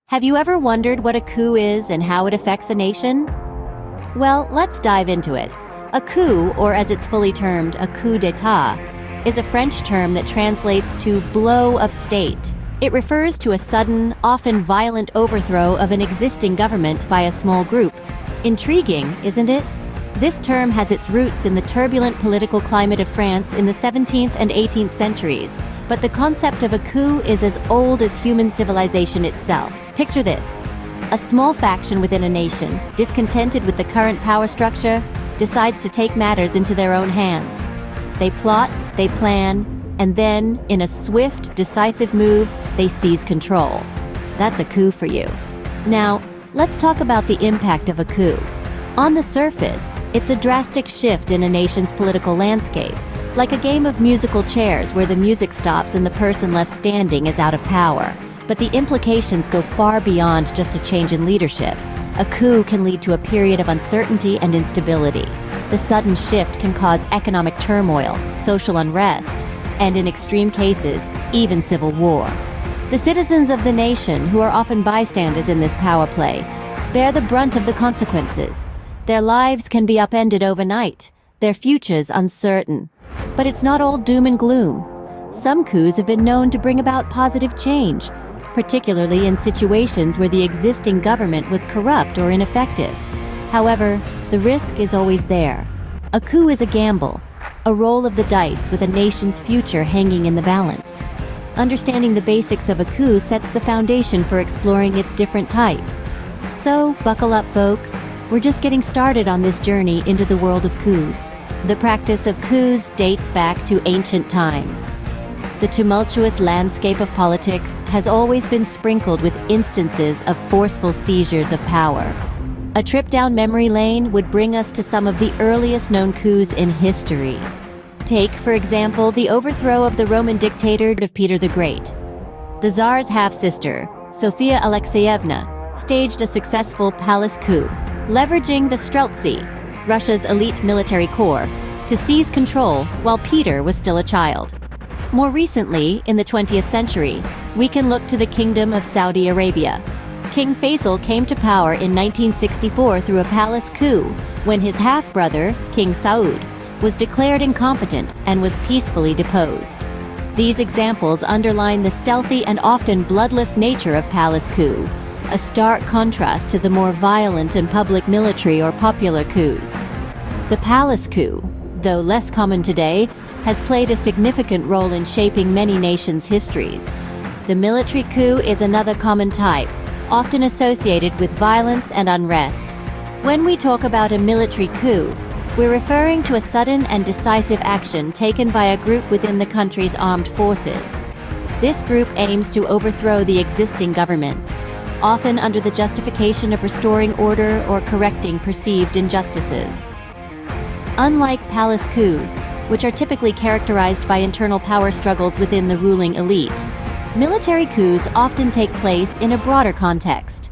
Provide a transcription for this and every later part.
Have you ever wondered what a coup is and how it affects a nation? Well, let's dive into it. A coup, or as it's fully termed, a coup d'état, is a French term that translates to blow of state. It refers to a sudden, often violent overthrow of an existing government by a small group. Intriguing, isn't it? This term has its roots in the turbulent political climate of France in the 17th and 18th centuries, but the concept of a coup is as old as human civilization itself. Picture this: a small faction within a nation, discontented with the current power structure, decides to take matters into their own hands. They plot, they plan, and then, in a swift, decisive move, they seize control. That's a coup for you. Now, let's talk about the impact of a coup. On the surface, it's a drastic shift in a nation's political landscape, like a game of musical chairs where the music stops and the person left standing is out of power. But the implications go far beyond just a change in leadership. A coup can lead to a period of uncertainty and instability. The sudden shift can cause economic turmoil, social unrest, and in extreme cases, even civil war. The citizens of the nation, who are often bystanders in this power play, bear the brunt of the consequences. Their lives can be upended overnight, their futures uncertain. But it's not all doom and gloom. Some coups have been known to bring about positive change, particularly in situations where the existing government was corrupt or ineffective. However, the risk is always there. A coup is a gamble, a roll of the dice with a nation's future hanging in the balance. Understanding the basics of a coup sets the foundation for exploring its different types. So, buckle up, folks. We're just getting started on this journey into the world of coups. The practice of coups dates back to ancient times. The tumultuous landscape of politics has always been sprinkled with instances of forceful seizures of power. A trip down memory lane would bring us to some of the earliest known coups in history. Take, for example, the overthrow of the Roman dictator of Peter the Great. The Tsar's half-sister, Sofia Alexeyevna, staged a successful palace coup, leveraging the Streltsy, Russia's elite military corps, to seize control while Peter was still a child. More recently, in the 20th century, we can look to the Kingdom of Saudi Arabia. King Faisal came to power in 1964 through a palace coup when his half-brother, King Saud, was declared incompetent and was peacefully deposed. These examples underline the stealthy and often bloodless nature of palace coup, a stark contrast to the more violent and public military or popular coups. The palace coup, though less common today, has played a significant role in shaping many nations' histories. The military coup is another common type, often associated with violence and unrest. When we talk about a military coup, we're referring to a sudden and decisive action taken by a group within the country's armed forces. This group aims to overthrow the existing government, often under the justification of restoring order or correcting perceived injustices. Unlike palace coups, which are typically characterized by internal power struggles within the ruling elite, military coups often take place in a broader context.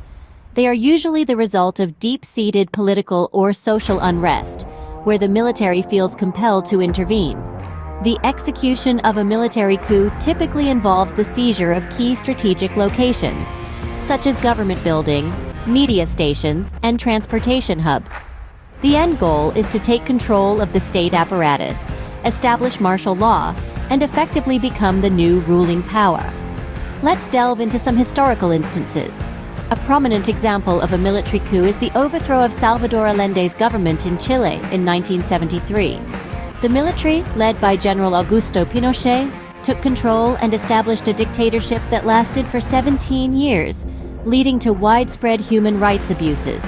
They are usually the result of deep-seated political or social unrest, where the military feels compelled to intervene. The execution of a military coup typically involves the seizure of key strategic locations, such as government buildings, media stations, and transportation hubs. The end goal is to take control of the state apparatus, establish martial law, and effectively become the new ruling power. Let's delve into some historical instances. A prominent example of a military coup is the overthrow of Salvador Allende's government in Chile in 1973. The military, led by General Augusto Pinochet, took control and established a dictatorship that lasted for 17 years, leading to widespread human rights abuses.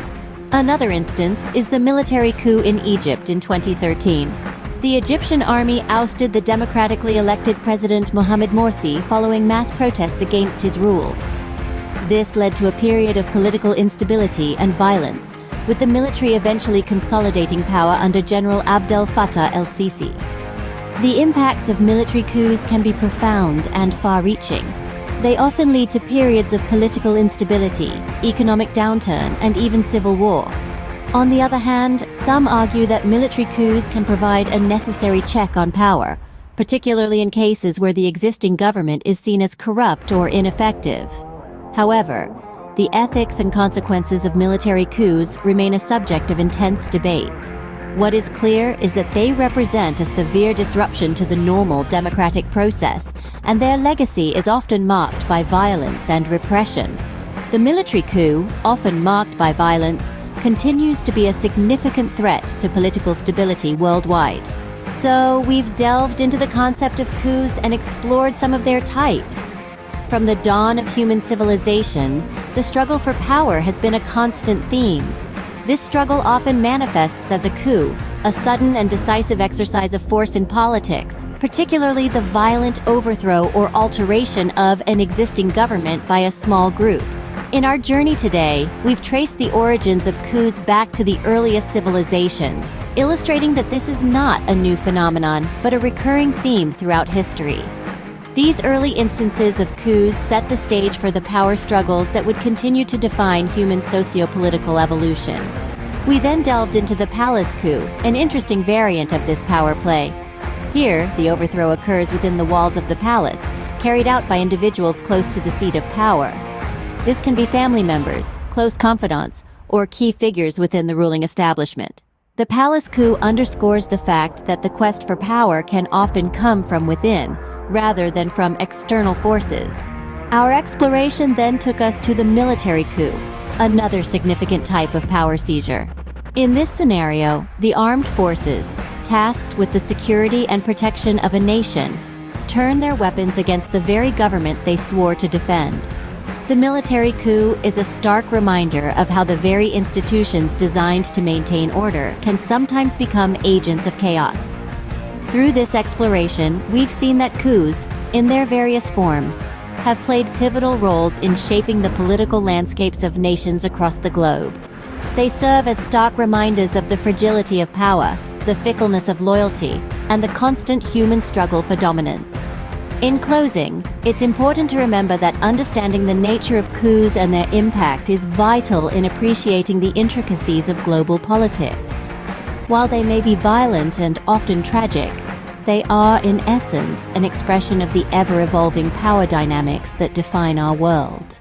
Another instance is the military coup in Egypt in 2013. The Egyptian army ousted the democratically elected President Mohamed Morsi following mass protests against his rule. This led to a period of political instability and violence, with the military eventually consolidating power under General Abdel Fattah el-Sisi. The impacts of military coups can be profound and far-reaching. They often lead to periods of political instability, economic downturn, and even civil war. On the other hand, some argue that military coups can provide a necessary check on power, particularly in cases where the existing government is seen as corrupt or ineffective. However, the ethics and consequences of military coups remain a subject of intense debate. What is clear is that they represent a severe disruption to the normal democratic process, and their legacy is often marked by violence and repression. The military coup, often marked by violence, continues to be a significant threat to political stability worldwide. So we've delved into the concept of coups and explored some of their types. From the dawn of human civilization, the struggle for power has been a constant theme. This struggle often manifests as a coup, a sudden and decisive exercise of force in politics, particularly the violent overthrow or alteration of an existing government by a small group. In our journey today, we've traced the origins of coups back to the earliest civilizations, illustrating that this is not a new phenomenon, but a recurring theme throughout history. These early instances of coups set the stage for the power struggles that would continue to define human socio-political evolution. We then delved into the palace coup, an interesting variant of this power play. Here, the overthrow occurs within the walls of the palace, carried out by individuals close to the seat of power. This can be family members, close confidants, or key figures within the ruling establishment. The palace coup underscores the fact that the quest for power can often come from within, rather than from external forces. Our exploration then took us to the military coup, another significant type of power seizure. In this scenario, the armed forces, tasked with the security and protection of a nation, turn their weapons against the very government they swore to defend. The military coup is a stark reminder of how the very institutions designed to maintain order can sometimes become agents of chaos. Through this exploration, we've seen that coups, in their various forms, have played pivotal roles in shaping the political landscapes of nations across the globe. They serve as stark reminders of the fragility of power, the fickleness of loyalty, and the constant human struggle for dominance. In closing, it's important to remember that understanding the nature of coups and their impact is vital in appreciating the intricacies of global politics. While they may be violent and often tragic, they are, in essence, an expression of the ever-evolving power dynamics that define our world.